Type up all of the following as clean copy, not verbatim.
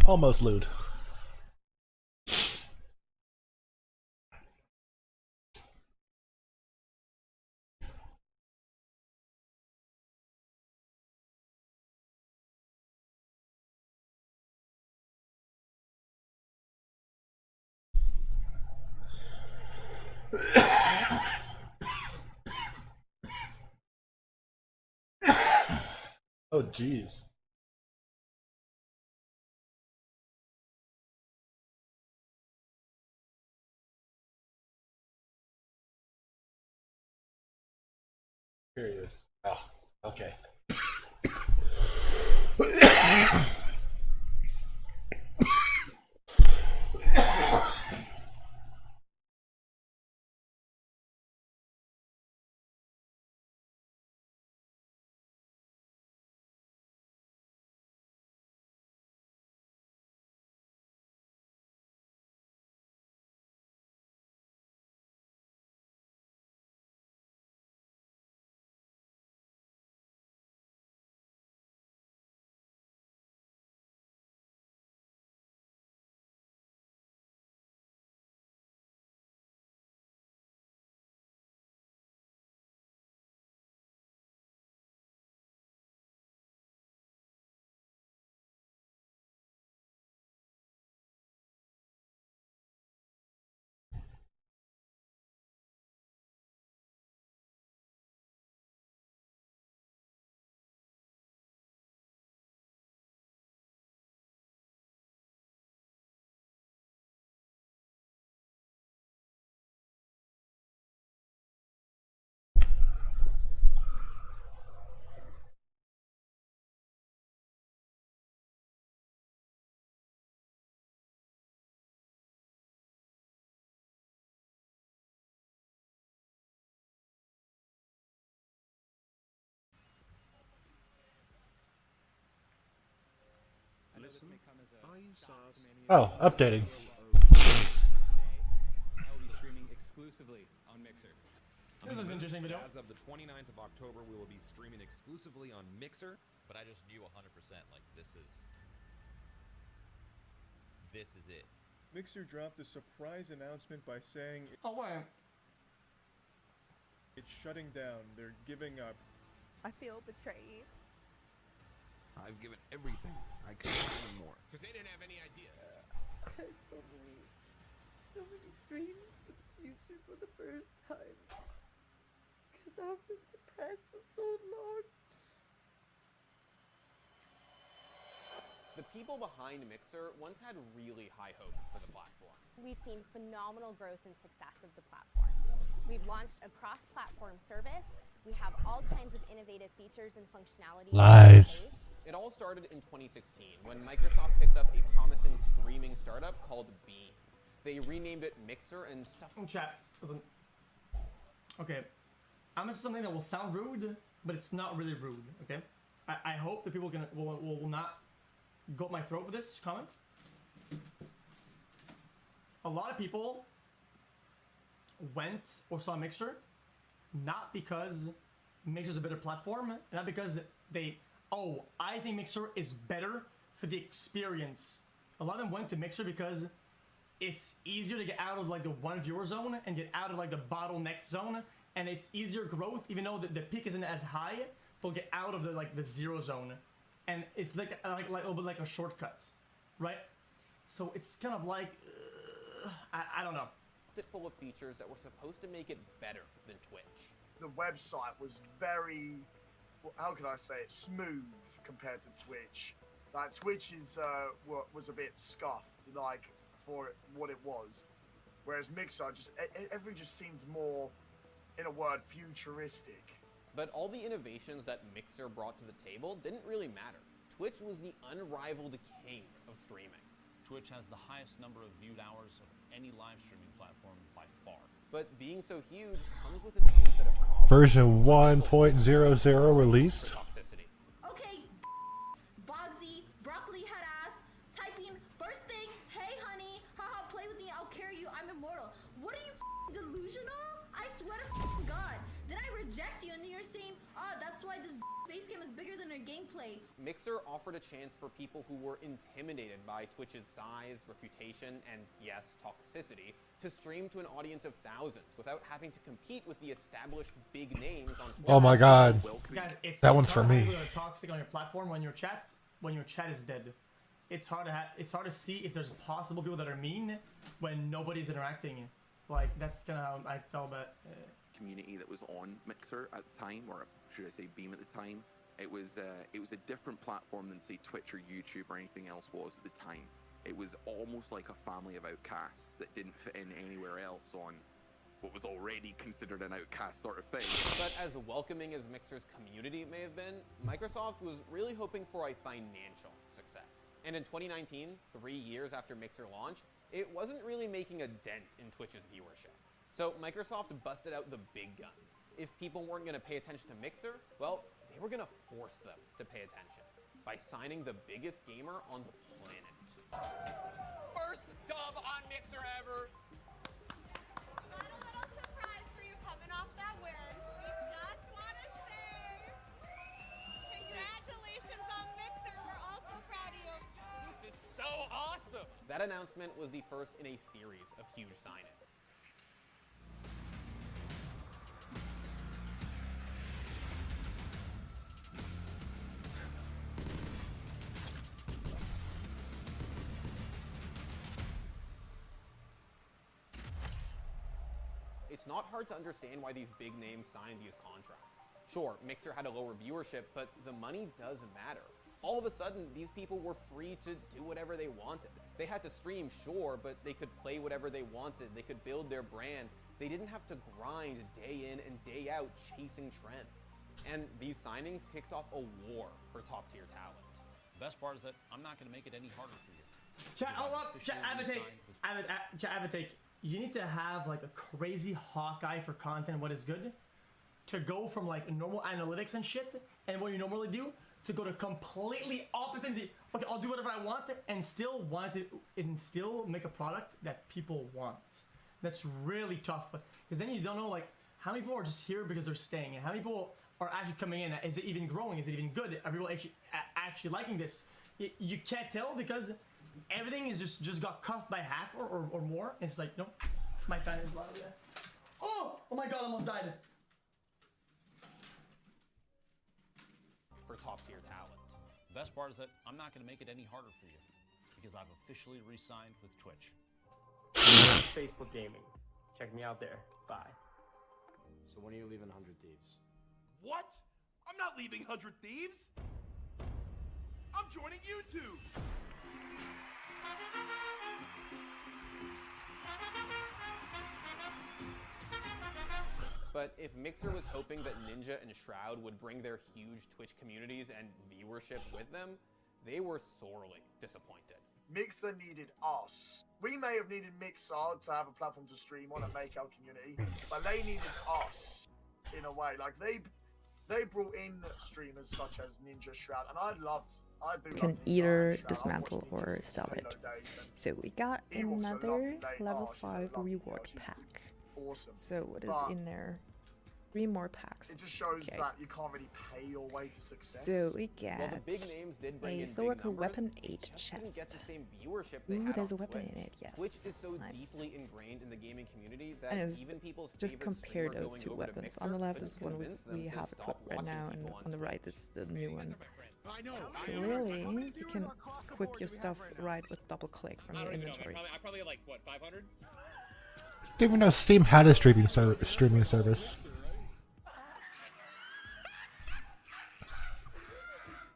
Almost lewd. Oh, jeez. Curious. Oh, okay. Oh, updating. I will be streaming exclusively on Mixer. This is an interesting video. As of the 29th of October, we will be streaming exclusively on Mixer. But I just knew 100% like this is it. Mixer dropped a surprise announcement by saying Oh, wait. it's shutting down. They're giving up. I feel betrayed. I've given everything I could and more. Because they didn't have any idea. So many dreams for the future for the first time. Because I've been depressed for so long. The people behind Mixer once had really high hopes for the platform. We've seen phenomenal growth and success of the platform. We've launched a cross-platform service. We have all kinds of innovative features and functionality. Lies. It all started in 2016 when Microsoft picked up a promising streaming startup called Beam. They renamed it Mixer and stuff. Chat. Listen. Okay. I'm gonna say something that will sound rude, but it's not really rude. Okay. I hope that people will not go up my throat for this comment. A lot of people went or saw Mixer not because Mixer's a better platform, not because I think Mixer is better for the experience. A lot of them went to Mixer because it's easier to get out of like the one viewer zone and get out of like the bottleneck zone, and it's easier growth. Even though the peak isn't as high, they'll get out of the zero zone, and it's like a little bit like a shortcut, right? So it's kind of like I don't know. It full of features that were supposed to make it better than Twitch. The website was very, how can I say it, smooth compared to Twitch. Like Twitch was a bit scuffed, like for what it was, whereas Mixer everything just seemed more, in a word, futuristic. But all the innovations that Mixer brought to the table didn't really matter. Twitch was the unrivaled king of streaming. Twitch has the highest number of viewed hours of any live streaming platform by far. But being so huge comes with its own set of problems. Version 1.00 released. Toxicity. Okay, Bogsy, broccoli head ass, typing first thing, hey honey, haha, play with me, I'll carry you, I'm immortal. What are you delusional? I swear to God, did I I reject you, and then you're saying, oh, that's why this face cam is bigger than her gameplay. Mixer offered a chance for people who were intimidated by Twitch's size, reputation, and yes, toxicity, to stream to an audience of thousands without having to compete with the established big names on Twitch. Oh my god. Guys, That one's for hard to me. have people that are toxic on your platform when your chat is dead. It's hard to see if there's possible people that are mean when nobody's interacting. Like that's kind of how I felt about community that was on Mixer at the time, or should I say Beam at the time. It was a different platform than say Twitch or YouTube or anything else was at the time. It was almost like a family of outcasts that didn't fit in anywhere else on what was already considered an outcast sort of thing. But as welcoming as Mixer's community may have been, Microsoft was really hoping for a financial success. And in 2019, 3 years after Mixer launched, it wasn't really making a dent in Twitch's viewership. So Microsoft busted out the big guns. If people weren't going to pay attention to Mixer, well, they were going to force them to pay attention by signing the biggest gamer on the planet. First dub on Mixer ever. Got a little surprise for you coming off that win. We just want to say congratulations on Mixer. We're also proud of you. This is so awesome. That announcement was the first in a series of huge signings. It's not hard to understand why these big names signed these contracts. Sure, Mixer had a lower viewership, but the money does matter. All of a sudden, these people were free to do whatever they wanted. They had to stream, sure, but they could play whatever they wanted. They could build their brand. They didn't have to grind day in and day out chasing trends. And these signings kicked off a war for top-tier talent. The best part is that I'm not going to make it any harder for you. Chat, hold up. Chat, I have a take. You need to have like a crazy Hawkeye for content, what is good, to go from like normal analytics and shit, and what you normally do, to go to completely opposite. Okay, I'll do whatever I want, and still make a product that people want. That's really tough, because then you don't know like how many people are just here because they're staying, and how many people are actually coming in. Is it even growing? Is it even good? Are people actually liking this? You can't tell because everything is just got cut by half or more. It's like, no, my fan is loud. Yeah. Oh my god, I almost died. For top-tier talent. The best part is that I'm not going to make it any harder for you because I've officially re-signed with Twitch. Facebook Gaming. Check me out there. Bye. So when are you leaving 100 Thieves? What? I'm not leaving 100 Thieves. I'm joining YouTube. But if Mixer was hoping that Ninja and Shroud would bring their huge Twitch communities and viewership with them, they were sorely disappointed. Mixer needed us. We may have needed Mixer to have a platform to stream on and make our community, but they needed us in a way. Like they brought in streamers such as Ninja, Shroud, and I can either dismantle or sell it. So we got another level 5 reward pack. Awesome. So what is in there? 3 more packs. It just shows that you can't really pay your way to success. So we get a Soraka Weapon 8 chest. Ooh, there's a weapon in it, yes. Twitch is so nice. deeply ingrained in the gaming community that And even people's just compare those two over to weapons. Mixer On the left couldn't is one convince them we to have stop equipped right watching now, and people on the right is the new one. I know. Clearly, you can equip your stuff right with double click from your inventory. I probably like what, 500? Didn't even know Steam had a streaming service.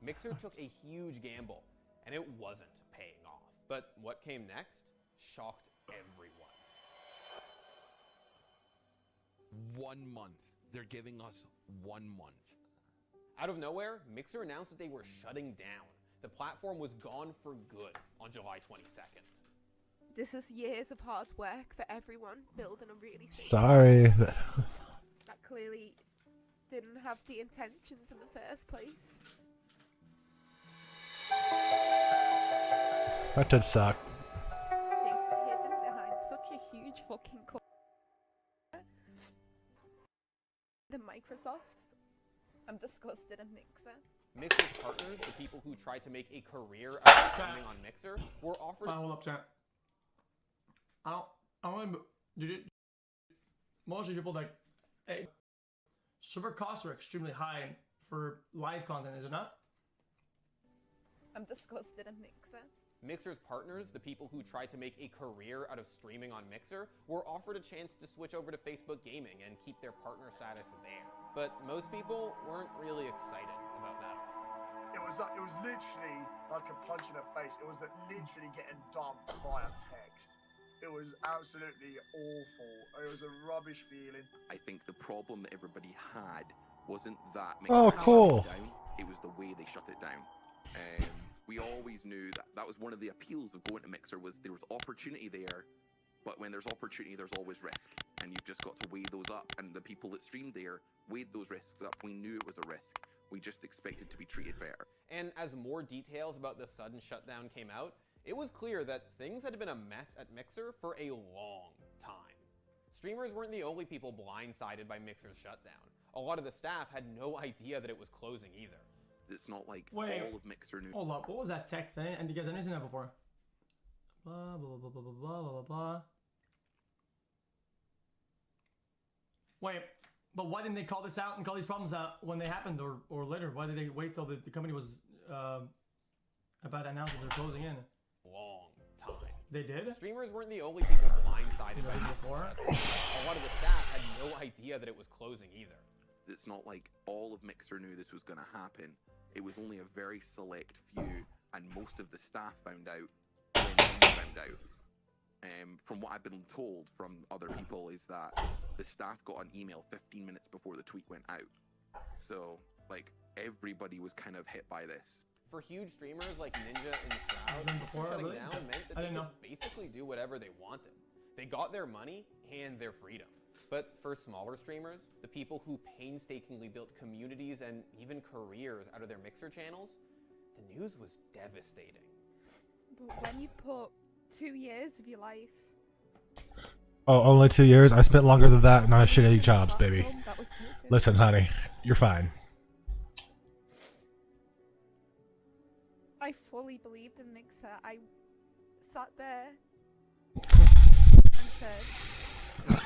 Mixer took a huge gamble, and it wasn't paying off. But what came next shocked everyone. 1 month. They're giving us 1 month. Out of nowhere, Mixer announced that they were shutting down. The platform was gone for good on July 22nd. This is years of hard work for everyone building a really safe Sorry. that clearly didn't have the intentions in the first place. That did suck. They've hidden behind such a huge fucking the micro Microsoft. I'm disgusted at Mixer. Mixer's partners, the people who tried to make a career out of streaming on Mixer, were offered. Hold up, chat. I want to. Most of the people like, hey, server costs are extremely high for live content, is it not? I'm disgusted at Mixer. Mixer's partners, the people who tried to make a career out of streaming on Mixer, were offered a chance to switch over to Facebook Gaming and keep their partner status there. But most people weren't really excited about that offer. It was literally like a punch in the face. It was literally getting dumped via text. It was absolutely awful. It was a rubbish feeling. I think the problem that everybody had wasn't that Oh, cool. shut it down. It was the way they shut it down. We always knew that was one of the appeals of going to Mixer, was there was opportunity there, but when there's opportunity, there's always risk, and you've just got to weigh those up. And the people that streamed there weighed those risks up. We knew it was a risk. We just expected to be treated fair. And as more details about the sudden shutdown came out, it was clear that things had been a mess at Mixer for a long time. Streamers weren't the only people blindsided by Mixer's shutdown. A lot of the staff had no idea that it was closing either. It's not like Wait, all of Mixer knew. Hold up, what was that text? And you guys have never seen that before. Blah blah blah blah blah blah blah blah blah. Wait, but why didn't they call this out and call these problems out when they happened, or later? Why did they wait till the company was about to announce that they're closing in? Long time. They did? Streamers weren't the only people blindsided by before. A lot of the staff had no idea that it was closing either. It's not like all of Mixer knew this was going to happen. It was only a very select few, and most of the staff found out when they found out. From what I've been told from other people is that the staff got an email 15 minutes before the tweet went out. So, like, everybody was kind of hit by this. For huge streamers like Ninja and Shroud, shutting down meant that they could basically do whatever they wanted. They got their money and their freedom. But for smaller streamers, the people who painstakingly built communities and even careers out of their Mixer channels, the news was devastating. But when you put 2 years of your life... Oh, only 2 years? I spent longer than that on shitty jobs, baby. That was so good. Listen, honey, you're fine. I fully believed in Mixer. I sat there and said, you know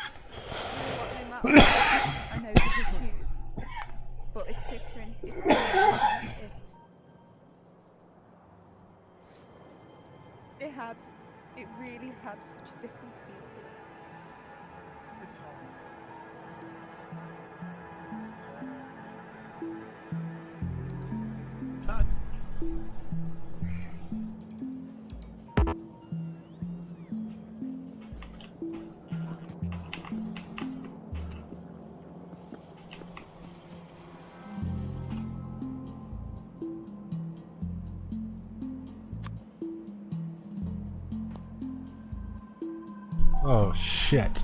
what, no matter what, I know the issues, but it's different. It's different. It really had such a different feel to it. It's hard. Oh, shit.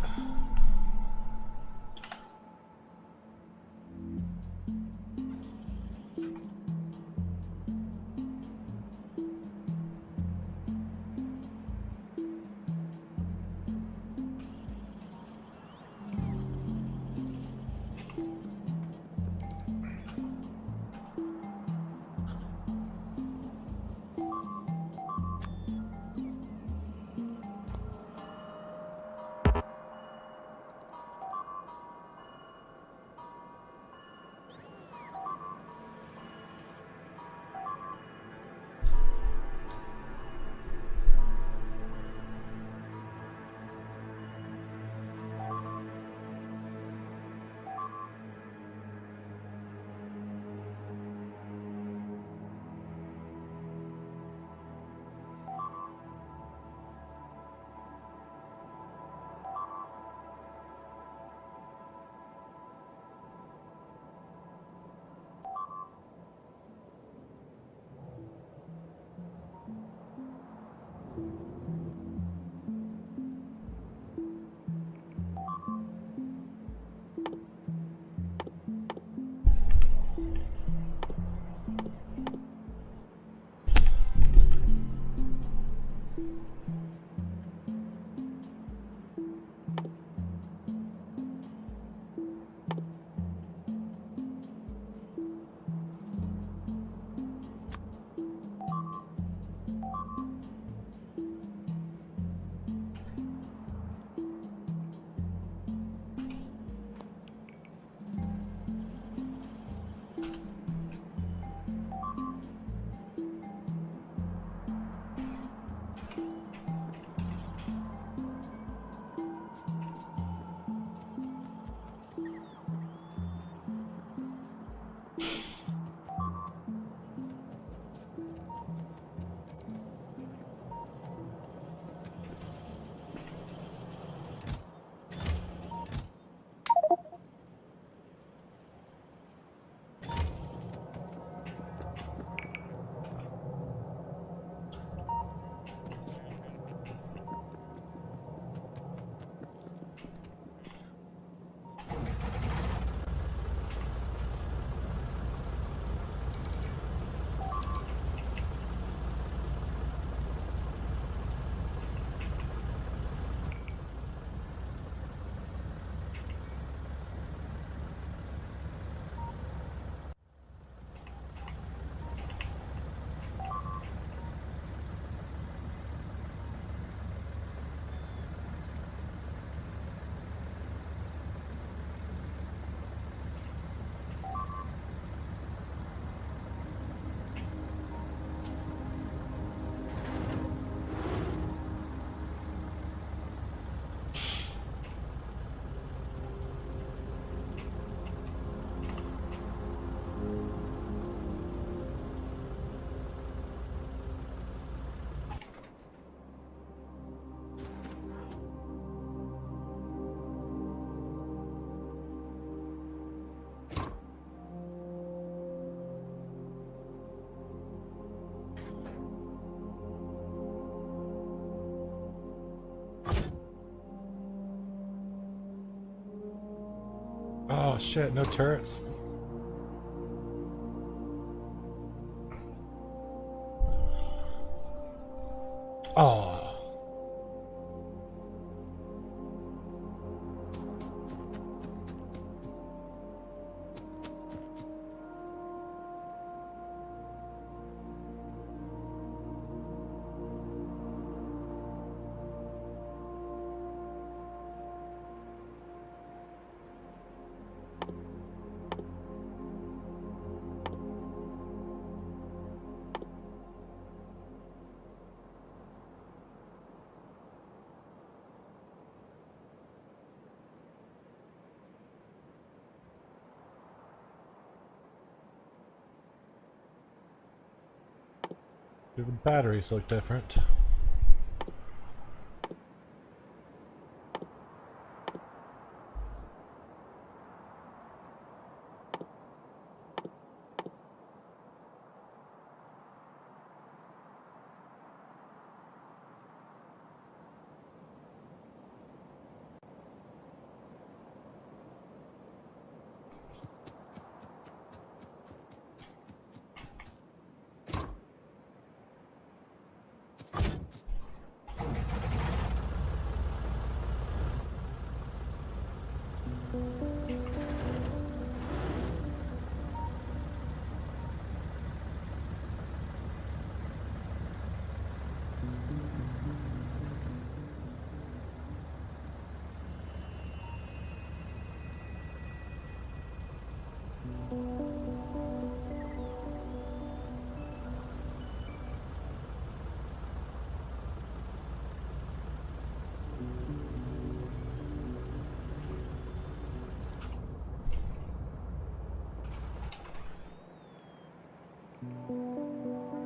Oh shit, no turrets. Oh. The batteries look different.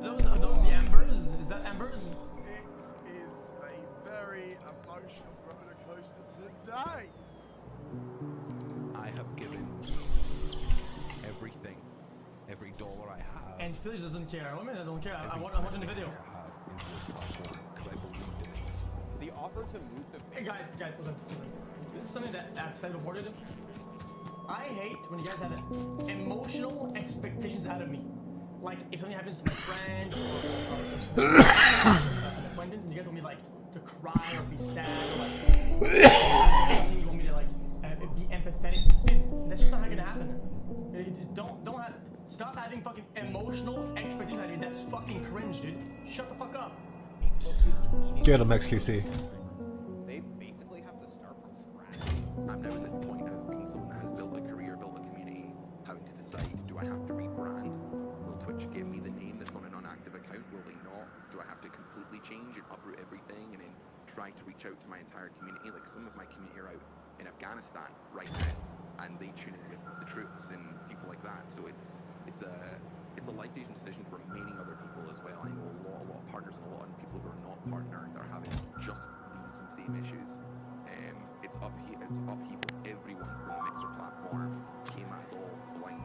Are those the embers? Is that embers? It is a very emotional roller coaster today. I have given everything, every dollar I have. And Phillies doesn't care. Women don't care. I'm every watching the video. I have into this platform because I believed in it. The offer to move to Hey guys, listen. This is something that I've said before. I hate when you guys have emotional expectations out of me. Like, if something happens to my friend or an acquaintance, and you guys want me like to cry or be sad or like you want me to like be empathetic, dude, that's just not gonna happen. Don't have stop having fucking emotional expectations out of me. That's fucking cringe, dude. Shut the fuck up. Get him, XQC. They basically have to start from scratch. I'm now at this point of being someone that has built a career, built a community, having to decide, do I have to rebrand? Will Twitch give me the name that's on an inactive account? Will they not? Do I have to completely change and uproot everything and then try to reach out to my entire community? Like, some of my community are out in Afghanistan right now, and they tune in with the troops and people like that. So it's a life-changing decision for many other people as well. I know a lot of partners and a lot of people who are not partnered are having just these same issues. It's upheaval. Everyone from the Mixer platform came at us all blind,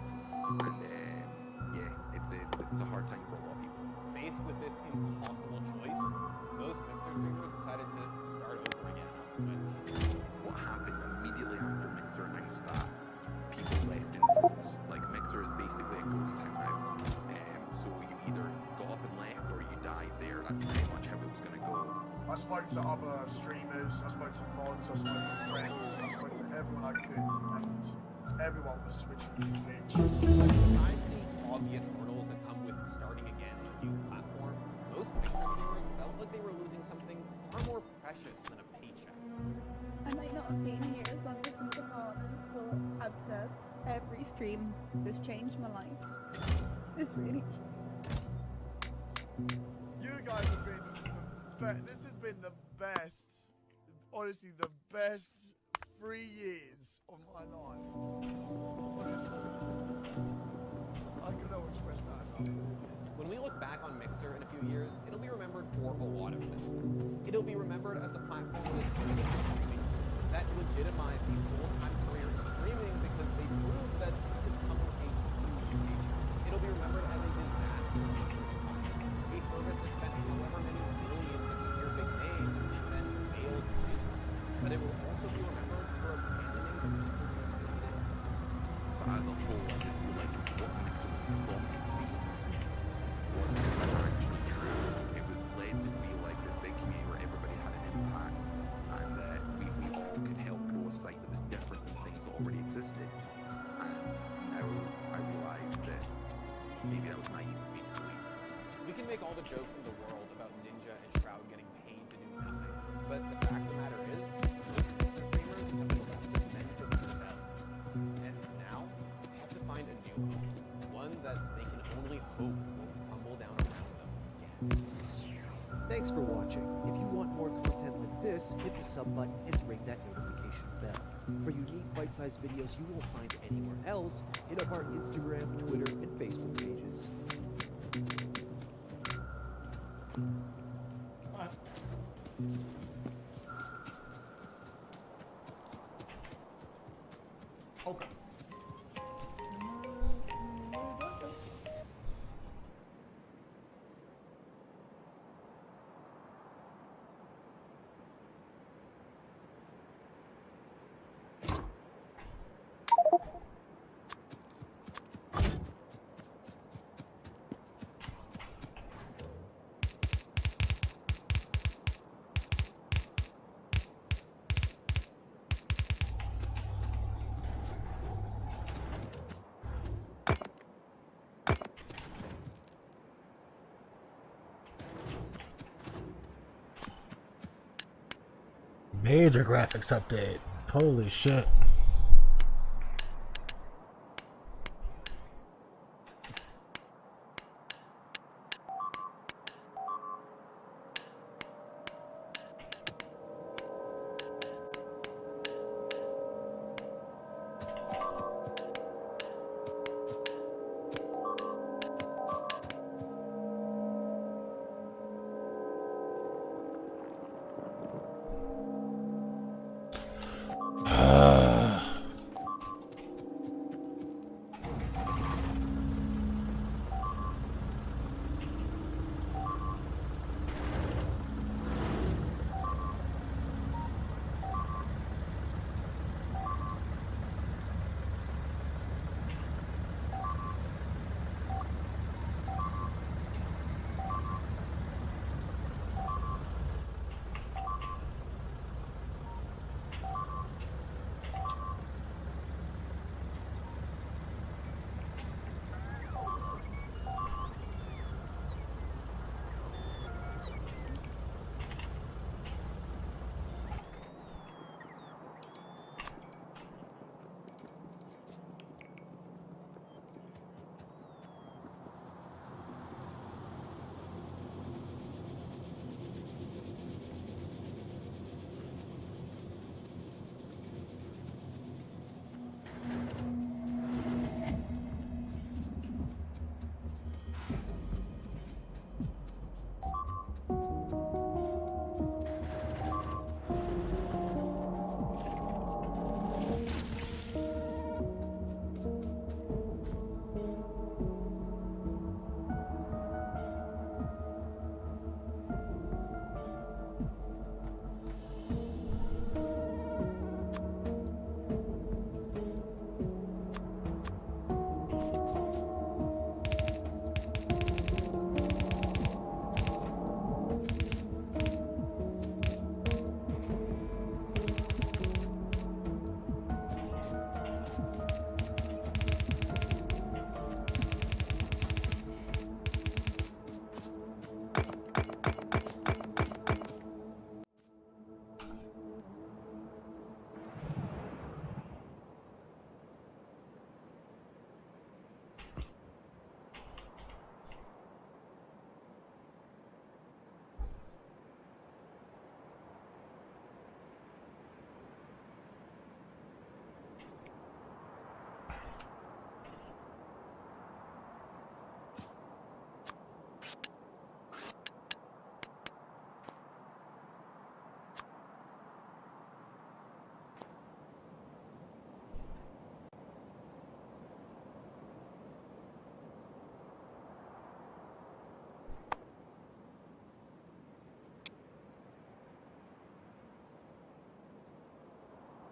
and yeah, it's a hard time for a lot of people. Faced with this impossible choice, most Mixer streamers decided to start over again on Twitch. What happened immediately after Mixer announced that, people left in droves. Like, Mixer is basically a ghost town now. So you either got up and left or you died there. That's pretty much how it was going to go. I spoke to other streamers, I spoke to mods, I spoke to friends, I spoke to everyone I could, and everyone was switching to Twitch. Besides the obvious hurdles that come with starting again on a new platform, most Mixer streamers felt like they were losing something far more precious than a paycheck. I might not have been here as long as some of the partners, but I've said every stream has changed my life. It's really. You guys have been this has been the best, honestly the best 3 years of my life. Honestly. I can not express that enough. When we look back on Mixer in a few years, it'll be remembered for a lot of things. It'll be remembered as a platform that legitimized the full-time career in streaming because they proved that you could come with a huge paycheck. It'll be remembered as a disaster, a service that spent however many billions to secure big names and then failed to. But it will also be remembered for abandoning the people who needed it. all the jokes in the world about Ninja and Shroud getting paid to do nothing, but the fact of the matter is, most Mixer streamers have been left with meant to themselves. And now, they have to find a new home. One that they can only hope will crumble down around them again. Thanks for watching. If you want more content like this, hit the sub button and ring that notification bell. For unique bite-sized videos you won't find anywhere else, hit up our Instagram, Twitter, and Facebook pages. Okay. Major graphics update. Holy shit.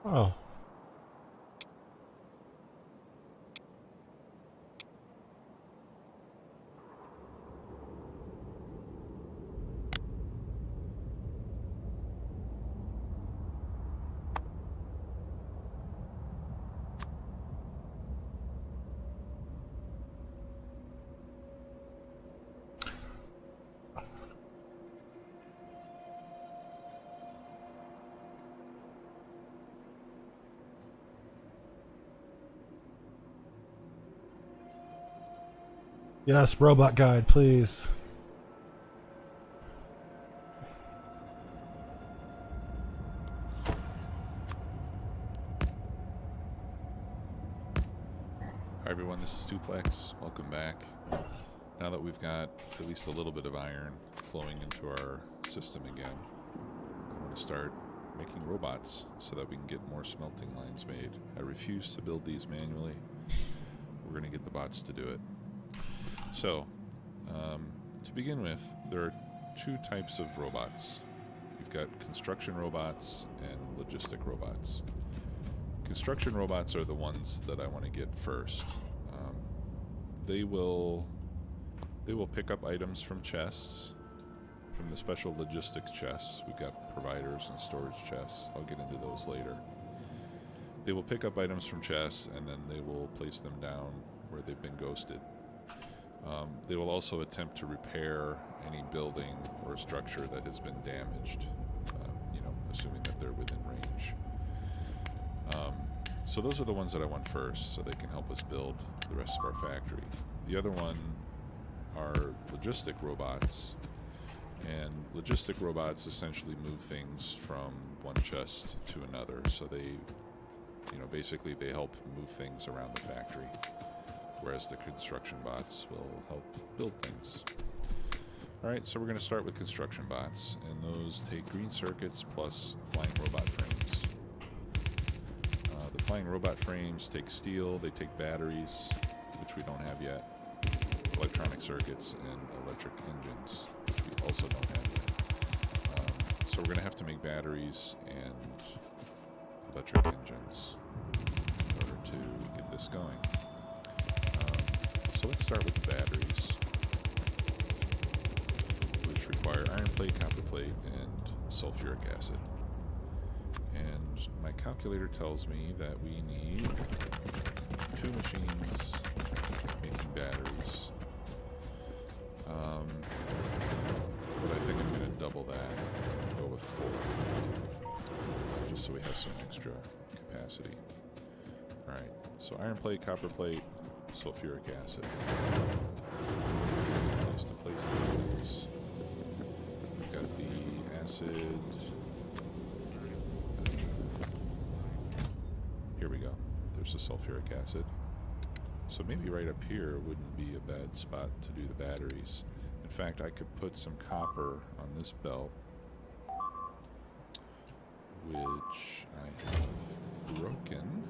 Oh. Yes, robot guide, please. Hi everyone, this is Duplex. Welcome back. Now that we've got at least a little bit of iron flowing into our system again, I'm going to start making robots so that we can get more smelting lines made. I refuse to build these manually. We're going to get the bots to do it. So, to begin with, there are two types of robots. You've got construction robots and logistic robots. Construction robots are the ones that I want to get first. They will pick up items from chests, from the special logistics chests. We've got providers and storage chests. I'll get into those later. They will pick up items from chests and then they will place them down where they've been ghosted. They will also attempt to repair any building or structure that has been damaged, assuming that they're within range. So those are the ones that I want first, so they can help us build the rest of our factory. The other one are logistic robots, and logistic robots essentially move things from one chest to another. So they, basically they help move things around the factory, whereas the construction bots will help build things. Alright, so we're going to start with construction bots, and those take green circuits plus flying robot frames. The flying robot frames take steel, they take batteries, which we don't have yet, electronic circuits, and electric engines, which we also don't have yet. So we're going to have to make batteries and electric engines in order to get this going. So let's start with the batteries, which require iron plate, copper plate, and sulfuric acid. And my calculator tells me that we need 2 machines making batteries. But I think I'm going to double that and go with 4, just so we have some extra capacity. Alright, so iron plate, copper plate, sulfuric acid. Place to place these things. We've got the acid. Here we go. There's the sulfuric acid. So maybe right up here wouldn't be a bad spot to do the batteries. In fact, I could put some copper on this belt, which I have broken.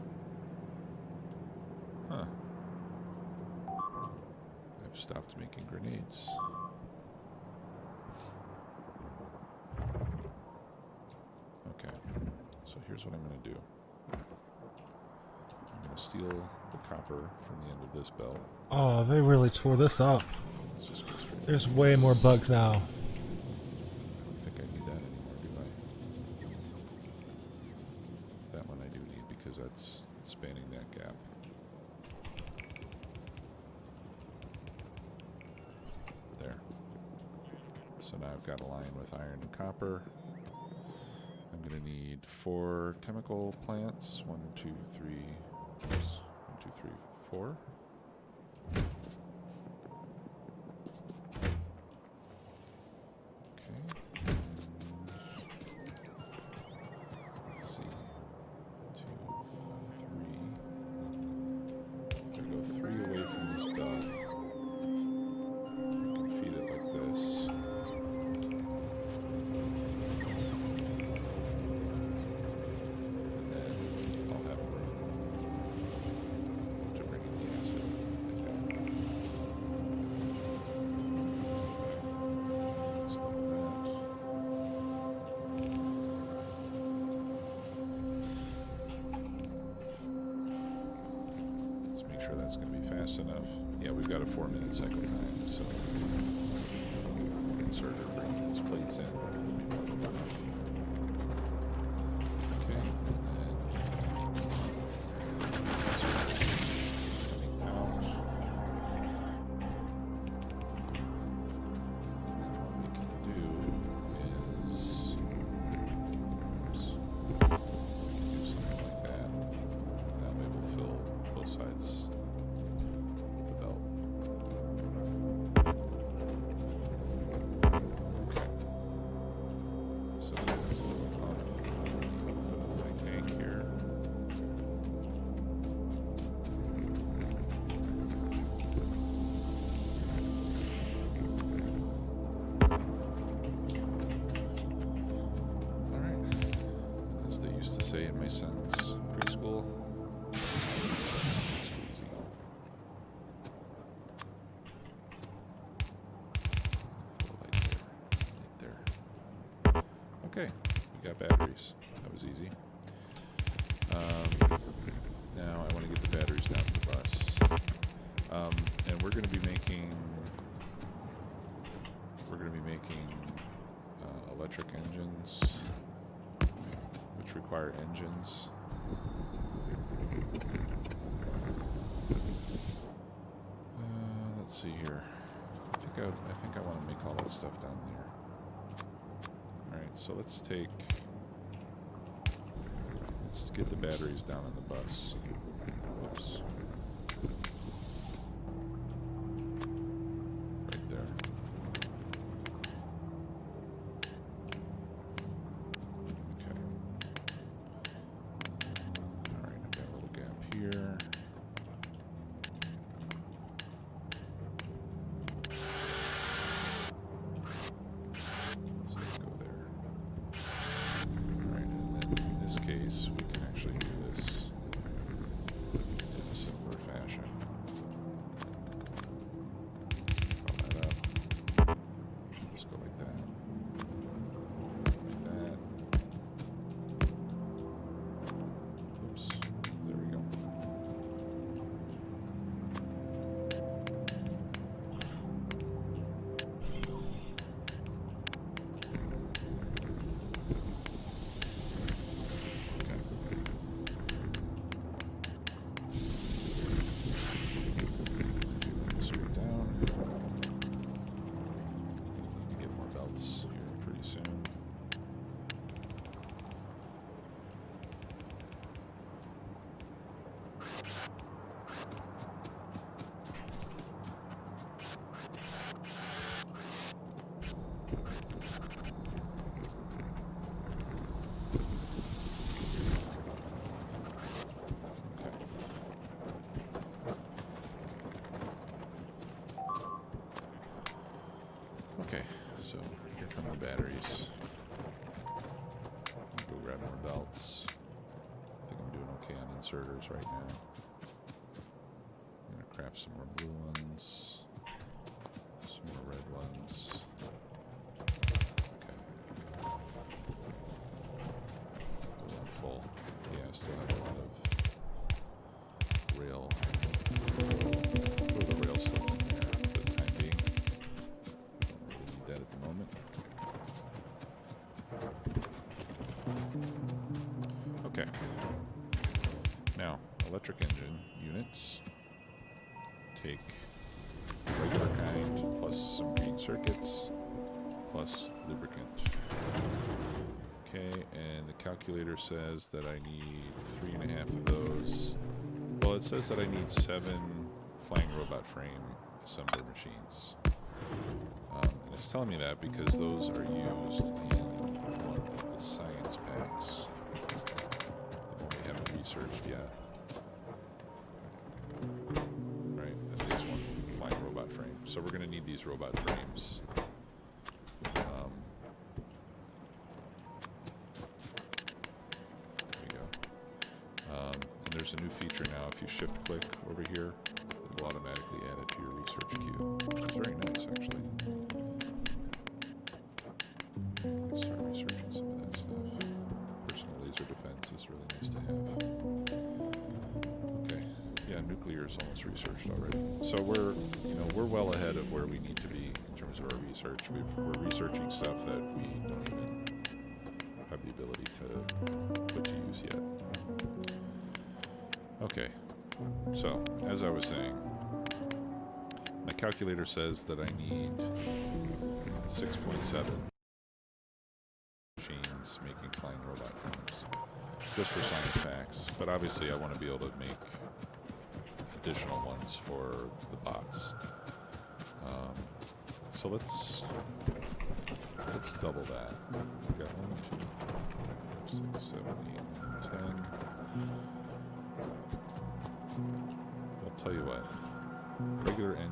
Huh. I've stopped making grenades. Okay. So here's what I'm going to do. I'm going to steal the copper from the end of this belt. Oh, they really tore this up. Let's just go straight. There's way more bugs now. I don't think I need that anymore, do I? That one I do need because that's spanning that gap. There. So now I've got a line with iron and copper. I'm going to need 4 chemical plants. 1, 2, 3. 1, 2, 3, 4. Okay. Let's see. 2, 3. I'm going to go 3 away from this belt. You can feed it like this. Sure that's going to be fast enough. Yeah, we've got a 4-minute cycle time, so insert or bring these plates in. Okay, and coming out. And what we can do is, do something like that. That way we'll fill both sides. used to say in my son's preschool. Squeezy. Light there. Okay, we got batteries. That was easy. Now I want to get the batteries down to the bus. And we're going to be making electric engines, which require engines. Let's see here. I think I want to make all that stuff down there. All right, so let's get the batteries down on the bus. Whoops. Right there. Okay. Alright, I've got a little gap here. So let's go there. Alright, and then in this case, we can actually do this in a simpler fashion. Fill that up. Just go like that. Like that. Oops. There we go. Straight down. Need to get more belts here pretty soon. Okay, so here come the batteries. Go grab more belts. I think I'm doing okay on inserters right now. I'm gonna craft some more blue ones, some more red ones. Okay. Going full. Yeah, I still have a lot of rail. Throw the rail stuff in there for the time being. Don't really need that at the moment. Okay. Now, electric engine units take regular kind plus some green circuits plus lubricant. Okay, and the calculator says that I need 3.5 of those. Well, it says that I need 7 flying robot frame assembler machines. And it's telling me that because those are used in one of the science packs that we haven't researched yet. Right, that takes 1 flying robot frame. So we're going to need these robot frames. There we go. And there's a new feature now. If you shift click over here, it will automatically add it to your research queue. It's very nice, actually. Let's start researching some of that stuff. Personal laser defense is really nice to have. Okay, yeah, nuclear is almost researched already. So we're well ahead of where we need to be in terms of our research. We're researching stuff that we don't even have the ability to put to use yet. Okay, so as I was saying, my calculator says that I need 6.7 machines making flying robot frames, just for science packs. But obviously I want to be able to make additional ones for the bots. So let's double that. We've got 1, 2, 3, 4, 5, 6, 7, 8, 9, 10. I'll tell you what, regular engine